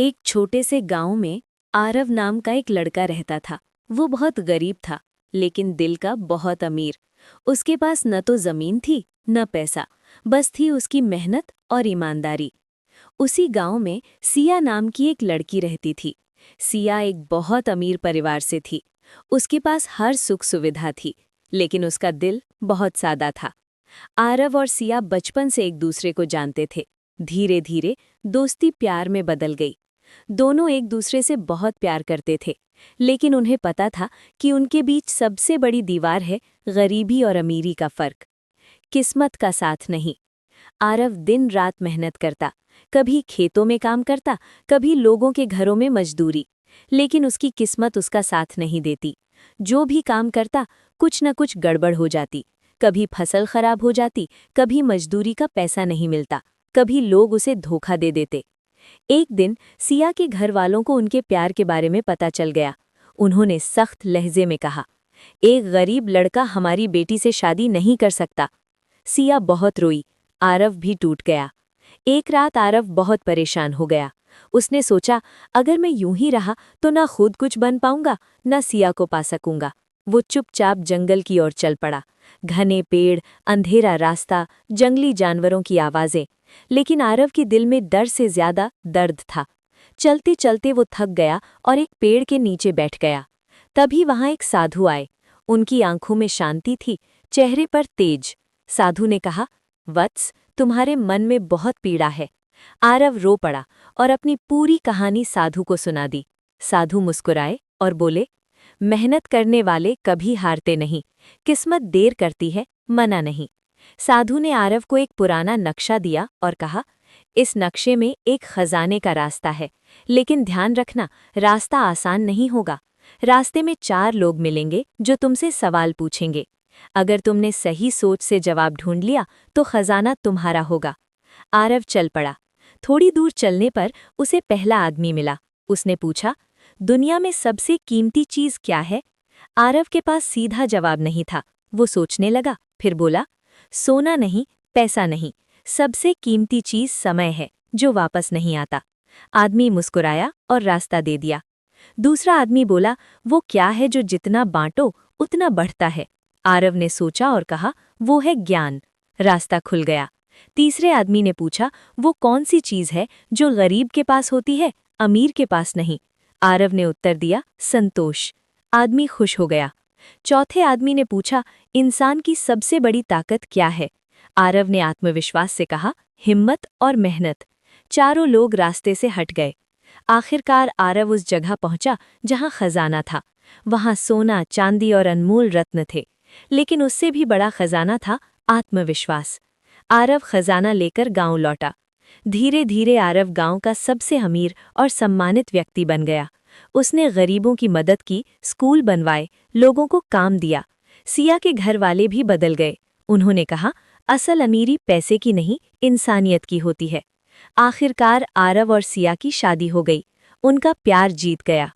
एक छोटे से गांव में आरव नाम का एक लड़का रहता था। वो बहुत गरीब था, लेकिन दिल का बहुत अमीर। उसके पास न तो जमीन थी न पैसा, बस थी उसकी मेहनत और ईमानदारी। उसी गांव में सिया नाम की एक लड़की रहती थी। सिया एक बहुत अमीर परिवार से थी। उसके पास हर सुख सुविधा थी, लेकिन उसका दिल बहुत सादा था। आरव और सिया बचपन से एक दूसरे को जानते थे। धीरे धीरे दोस्ती प्यार में बदल गई। दोनों एक दूसरे से बहुत प्यार करते थे, लेकिन उन्हें पता था कि उनके बीच सबसे बड़ी दीवार है गरीबी और अमीरी का फर्क। किस्मत का साथ नहीं। आरव दिन रात मेहनत करता, कभी खेतों में काम करता, कभी लोगों के घरों में मजदूरी, लेकिन उसकी किस्मत उसका साथ नहीं देती। जो भी काम करता, कुछ न कुछ गड़बड़ हो जाती। कभी फसल खराब हो जाती, कभी मजदूरी का पैसा नहीं मिलता, कभी लोग उसे धोखा दे देते। एक दिन सिया के घर वालों को उनके प्यार के बारे में पता चल गया। उन्होंने सख्त लहजे में कहा, एक गरीब लड़का हमारी बेटी से शादी नहीं कर सकता। सिया बहुत रोई, आरव भी टूट गया। एक रात आरव बहुत परेशान हो गया। उसने सोचा, अगर मैं यूं ही रहा तो ना खुद कुछ बन पाऊंगा, ना सिया को पा सकूंगा। वो चुपचाप जंगल की ओर चल पड़ा। घने पेड़, अंधेरा रास्ता, जंगली जानवरों की आवाजें, लेकिन आरव के दिल में डर से ज्यादा दर्द था। चलते चलते वो थक गया और एक पेड़ के नीचे बैठ गया। तभी वहां एक साधु आए। उनकी आंखों में शांति थी, चेहरे पर तेज। साधु ने कहा, वत्स, तुम्हारे मन में बहुत पीड़ा है। आरव रो पड़ा और अपनी पूरी कहानी साधु को सुना दी। साधु मुस्कुराए और बोले, मेहनत करने वाले कभी हारते नहीं, किस्मत देर करती है, मना नहीं। साधु ने आरव को एक पुराना नक्शा दिया और कहा, इस नक्शे में एक खजाने का रास्ता है, लेकिन ध्यान रखना, रास्ता आसान नहीं होगा। रास्ते में 4 लोग मिलेंगे जो तुमसे सवाल पूछेंगे। अगर तुमने सही सोच से जवाब ढूंढ लिया तो खजाना तुम्हारा होगा। आरव चल पड़ा। थोड़ी दूर चलने पर उसे पहला आदमी मिला। उसने पूछा, दुनिया में सबसे कीमती चीज क्या है? आरव के पास सीधा जवाब नहीं था। वो सोचने लगा, फिर बोला, सोना नहीं, पैसा नहीं, सबसे कीमती चीज समय है, जो वापस नहीं आता। आदमी मुस्कुराया और रास्ता दे दिया। दूसरा आदमी बोला, वो क्या है जो जितना बांटो उतना बढ़ता है? आरव ने सोचा और कहा, वो है ज्ञान। रास्ता खुल गया। तीसरे आदमी ने पूछा, वो कौन सी चीज है जो गरीब के पास होती है, अमीर के पास नहीं? आरव ने उत्तर दिया, संतोष। आदमी खुश हो गया। चौथे आदमी ने पूछा, इंसान की सबसे बड़ी ताकत क्या है? आरव ने आत्मविश्वास से कहा, हिम्मत और मेहनत। चारों लोग रास्ते से हट गए। आखिरकार आरव उस जगह पहुंचा जहां खजाना था। वहां सोना, चांदी और अनमोल रत्न थे, लेकिन उससे भी बड़ा खजाना था आत्मविश्वास। आरव खजाना लेकर गांव लौटा। धीरे धीरे आरव गांव का सबसे अमीर और सम्मानित व्यक्ति बन गया। उसने गरीबों की मदद की, स्कूल बनवाए, लोगों को काम दिया। सिया के घर वाले भी बदल गए। उन्होंने कहा, असल अमीरी पैसे की नहीं, इंसानियत की होती है। आखिरकार आरव और सिया की शादी हो गई। उनका प्यार जीत गया।